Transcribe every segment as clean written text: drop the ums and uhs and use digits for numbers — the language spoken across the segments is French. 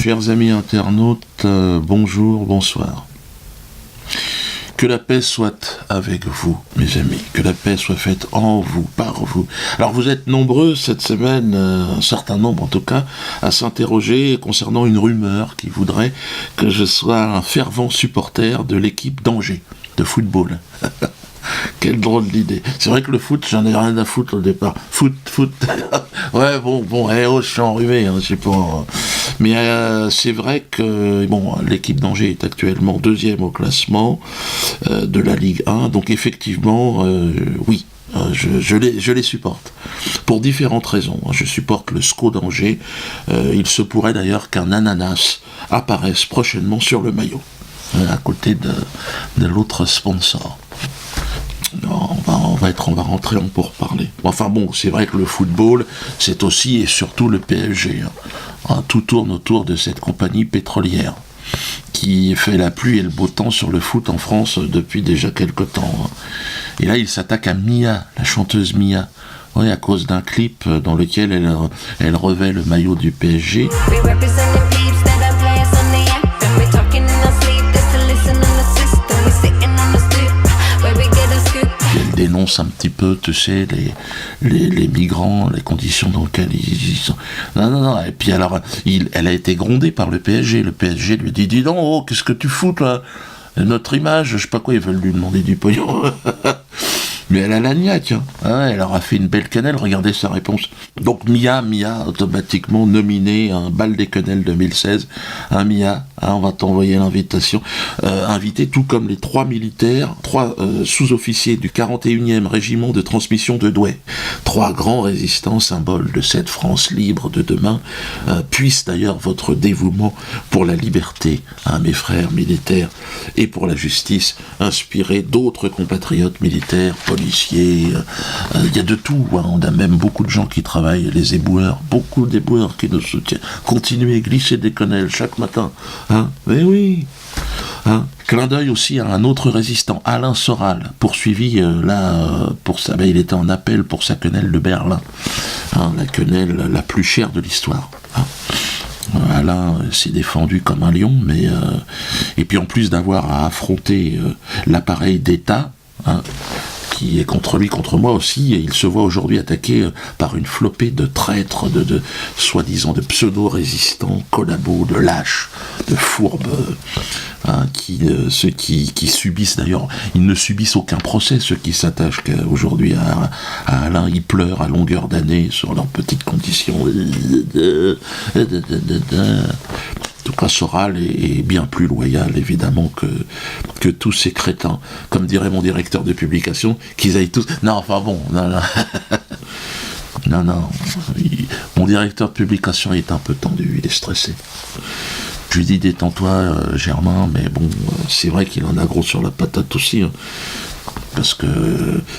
Chers amis internautes, bonjour, bonsoir. Que la paix soit avec vous, mes amis. Que la paix soit faite en vous, par vous. Alors vous êtes nombreux cette semaine, un certain nombre en tout cas, à s'interroger concernant une rumeur qui voudrait que je sois un fervent supporter de l'équipe d'Angers, de football. Quelle drôle d'idée. C'est vrai que le foot, j'en ai rien à foutre au départ. Foot. Ouais, bon, je suis enrhumé, je sais pas. Mais c'est vrai que l'équipe d'Angers est actuellement 2e au classement de la Ligue 1, donc effectivement, oui. Je les supporte, pour différentes raisons. Je supporte le SCO d'Angers. Il se pourrait d'ailleurs qu'un ananas apparaisse prochainement sur le maillot, à côté de l'autre sponsor. Non, on va rentrer en pourparlers. Enfin bon, c'est vrai que le football, c'est aussi et surtout le PSG. Tout tourne autour de cette compagnie pétrolière qui fait la pluie et le beau temps sur le foot en France depuis déjà quelque temps. Et là, il s'attaque à Mia, la chanteuse Mia. Oui, à cause d'un clip dans lequel elle revêt le maillot du PSG. Elle dénonce un petit peu, tu sais, les migrants, les conditions dans lesquelles ils sont. Non. Et puis alors, elle a été grondée par le PSG. Le PSG lui dit, dis donc, qu'est-ce que tu fous, là ? Notre image, je sais pas quoi, ils veulent lui demander du pognon. Mais elle a la niaque, elle leur a fait une belle quenelle, regardez sa réponse. Donc Mia, automatiquement nominée à un bal des quenelles 2016. Mia, on va t'envoyer l'invitation. Invité tout comme les 3 militaires, 3 sous-officiers du 41e régiment de transmission de Douai. 3 grands résistants, symboles de cette France libre de demain. Puisse d'ailleurs votre dévouement pour la liberté, mes frères militaires, et pour la justice, inspirer d'autres compatriotes militaires, policiers, il y a de tout, on a même beaucoup de gens qui travaillent, les éboueurs, beaucoup d'éboueurs qui nous soutiennent. Continuez, glisser des quenelles chaque matin, mais oui. Clin d'œil aussi à un autre résistant, Alain Soral, poursuivi il était en appel pour sa quenelle de Berlin, la quenelle la plus chère de l'histoire. Alain s'est défendu comme un lion, et puis en plus d'avoir à affronter l'appareil d'État, qui est contre lui, contre moi aussi, et il se voit aujourd'hui attaqué par une flopée de traîtres, de soi-disant de pseudo-résistants, collabos, de lâches, de fourbes, ceux qui subissent d'ailleurs, ils ne subissent aucun procès, ceux qui s'attachent aujourd'hui à Alain, ils pleurent à longueur d'année sur leurs petites conditions. En tout cas, Soral est bien plus loyal, évidemment, que tous ces crétins. Comme dirait mon directeur de publication, qu'ils aillent tous... Non. Mon directeur de publication est un peu tendu, il est stressé. Je lui dis, détends-toi, Germain, mais bon, c'est vrai qu'il en a gros sur la patate aussi, parce que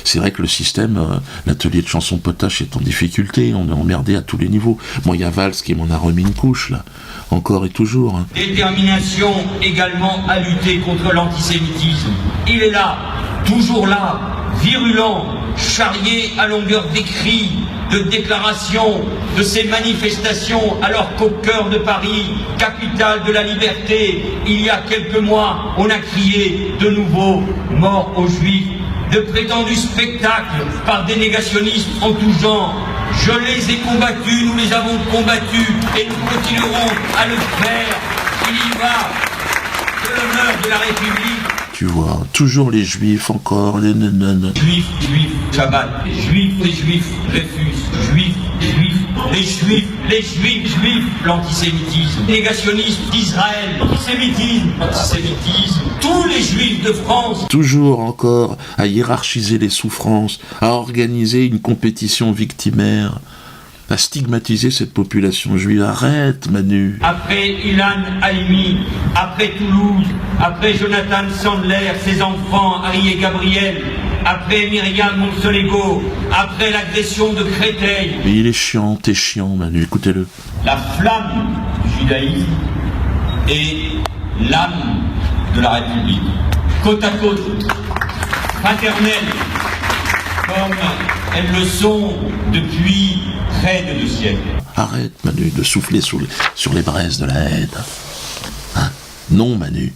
c'est vrai que le système, l'atelier de chansons potache est en difficulté, on est emmerdé à tous les niveaux. Moi, il y a Valls qui m'en a remis une couche, là, encore et toujours. Détermination également à lutter contre l'antisémitisme. Il est là, toujours là, virulent, charrié à longueur d'écrits, de déclarations, de ces manifestations, alors qu'au cœur de Paris, capitale de la liberté, il y a quelques mois, on a crié de nouveau « mort aux Juifs ». De prétendus spectacles par des négationnistes en tout genre. Je les ai combattus, nous les avons combattus et nous continuerons à le faire. Il y va de l'honneur de la République. Tu vois, toujours les Juifs, encore les nanana. Juifs, Shabbat. Juifs, les Juifs, Dreyfus. Juifs, les Juifs, l'antisémitisme. Négationnisme d'Israël, antisémitisme, tous les Juifs de France. Toujours encore à hiérarchiser les souffrances, à organiser une compétition victimaire, à stigmatiser cette population juive. Arrête, Manu. Après Ilan Halimi, après Toulouse, après Jonathan Sandler, ses enfants, Harry et Gabriel, après Myriam Monsolego, après l'agression de Créteil. Mais il est chiant, t'es chiant, Manu, écoutez-le. La flamme du judaïsme et l'âme de la République. Côte à côte, fraternelle, comme elles le sont depuis près de 2 siècles. Arrête, Manu, de souffler sur les braises de la haine. Hein? Non, Manu,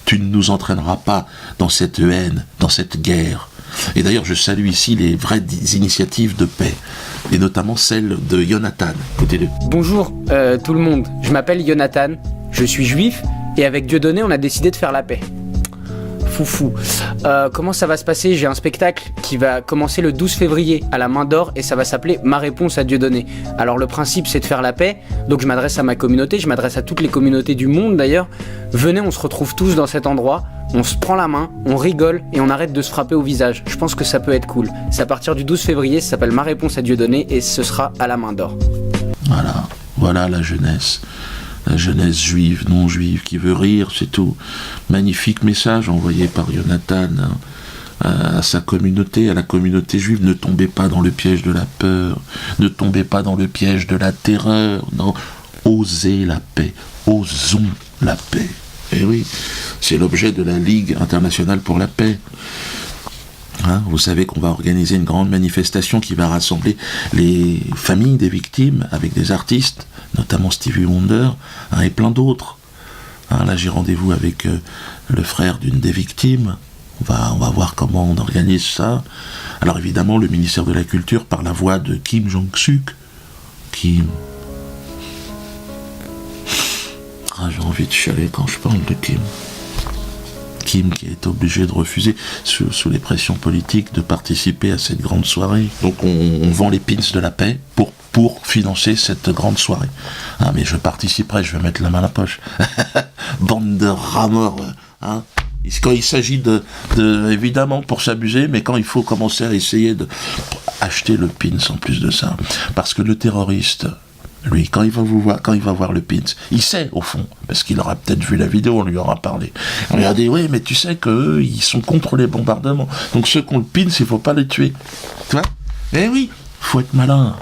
tu ne nous entraîneras pas dans cette haine, dans cette guerre. Et d'ailleurs, je salue ici les vraies initiatives de paix, et notamment celle de Jonathan. Écoutez-le. Bonjour tout le monde, je m'appelle Jonathan, je suis juif, et avec Dieudonné, on a décidé de faire la paix. Foufou. Comment ça va se passer? J'ai un spectacle qui va commencer le 12 février à la Main d'Or et ça va s'appeler Ma réponse à Dieudonné. Alors le principe c'est de faire la paix, donc je m'adresse à ma communauté, je m'adresse à toutes les communautés du monde d'ailleurs. Venez, on se retrouve tous dans cet endroit, on se prend la main, on rigole et on arrête de se frapper au visage. Je pense que ça peut être cool. C'est à partir du 12 février, ça s'appelle Ma réponse à Dieudonné et ce sera à la Main d'Or. Voilà la jeunesse. La jeunesse juive, non juive, qui veut rire, c'est tout. Magnifique message envoyé par Jonathan à sa communauté, à la communauté juive. Ne tombez pas dans le piège de la peur, ne tombez pas dans le piège de la terreur, non. Osez la paix, osons la paix. Et oui, c'est l'objet de la Ligue internationale pour la paix. Hein, vous savez qu'on va organiser une grande manifestation qui va rassembler les familles des victimes avec des artistes, notamment Stevie Wonder, hein, et plein d'autres. Hein, là, j'ai rendez-vous avec le frère d'une des victimes. On va voir comment on organise ça. Alors évidemment, le ministère de la Culture, par la voix de Kim Jong-suk. Kim. Ah, j'ai envie de chialer quand je parle de Kim. Kim qui est obligé de refuser, sous les pressions politiques, de participer à cette grande soirée. Donc on vend les pins de la paix pour financer cette grande soirée. Ah mais je participerai, je vais mettre la main à la poche. Bande de rats morts, hein. Quand il s'agit de évidemment pour s'amuser, mais quand il faut commencer à essayer de acheter le pins en plus de ça. Parce que le terroriste, lui, quand il va voir le pins, il sait au fond, parce qu'il aura peut-être vu la vidéo, on lui aura parlé. On lui a dit, oui, mais tu sais qu'eux, ils sont contre les bombardements. Donc ceux qui ont le pins, il faut pas les tuer. Tu vois? Eh oui, faut être malin.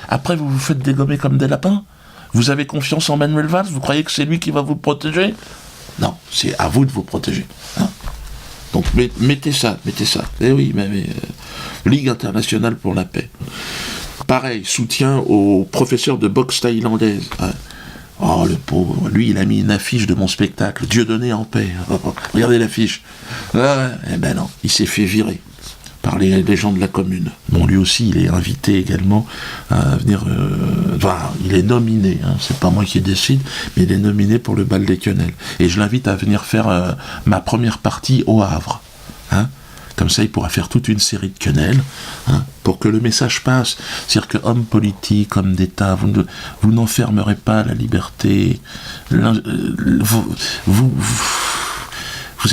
Après, vous vous faites dégommer comme des lapins? Vous avez confiance en Manuel Valls? Vous croyez que c'est lui qui va vous protéger? Non, c'est à vous de vous protéger. Hein? Donc mettez ça. Eh oui, mais Ligue internationale pour la paix. Pareil, soutien au professeur de boxe thaïlandaise. Oh, le pauvre, lui, il a mis une affiche de mon spectacle, Dieudonné en paix. Regardez l'affiche. Eh ben non, il s'est fait virer par les gens de la commune. Bon, lui aussi, il est invité également à venir... il est nominé, hein, c'est pas moi qui décide, mais il est nominé pour le bal des quenelles. Et je l'invite à venir faire ma première partie au Havre. Hein. Comme ça, il pourra faire toute une série de quenelles, hein, pour que le message passe. C'est-à-dire que homme politique, homme d'État, vous n'enfermerez pas la liberté. Vous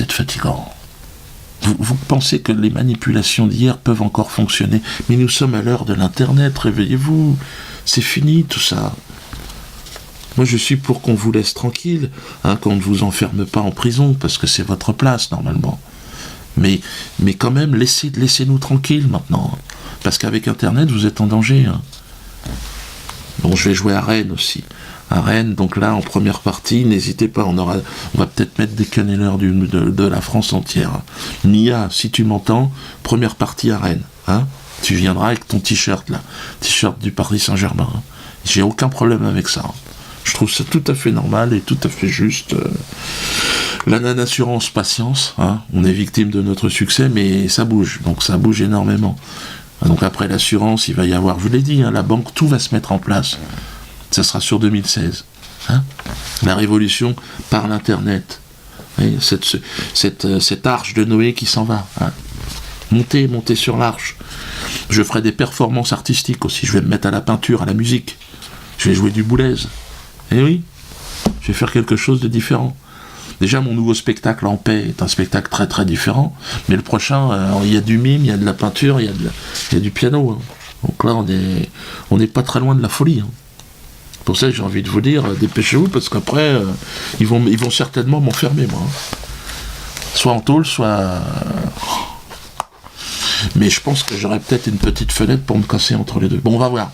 êtes fatigant. Vous pensez que les manipulations d'hier peuvent encore fonctionner, mais nous sommes à l'heure de l'Internet, réveillez-vous. C'est fini tout ça. Moi, je suis pour qu'on vous laisse tranquille, hein, qu'on ne vous enferme pas en prison, parce que c'est votre place, normalement. Mais quand même, laissez-nous tranquilles maintenant. Parce qu'avec Internet, vous êtes en danger. Hein. Bon, je vais jouer à Rennes aussi. À Rennes, donc là, en première partie, n'hésitez pas, on va peut-être mettre des quenelleurs de la France entière. Nia, si tu m'entends, première partie à Rennes. Hein. Tu viendras avec ton t-shirt, là. T-shirt du Paris Saint-Germain. Hein. J'ai aucun problème avec ça. Hein. Je trouve ça tout à fait normal et tout à fait juste. La non-assurance, patience, hein. On est victime de notre succès, mais ça bouge, donc ça bouge énormément. Donc après l'assurance, il va y avoir, je vous l'ai dit, hein, la banque, tout va se mettre en place. Ça sera sur 2016. Hein. La révolution par l'Internet. Et cette arche de Noé qui s'en va. Hein. Montez sur l'arche. Je ferai des performances artistiques aussi, je vais me mettre à la peinture, à la musique. Je vais jouer du Boulez. Eh oui, je vais faire quelque chose de différent. Déjà, mon nouveau spectacle en paix est un spectacle très très différent, mais le prochain, il y a du mime, il y a de la peinture, il y a du piano. Hein. Donc là, on n'est pas très loin de la folie. Hein. Pour ça, j'ai envie de vous dire, dépêchez-vous, parce qu'après, ils vont certainement m'enfermer, moi. Hein. Soit en tôle, soit... Mais je pense que j'aurai peut-être une petite fenêtre pour me casser entre les deux. Bon, on va voir.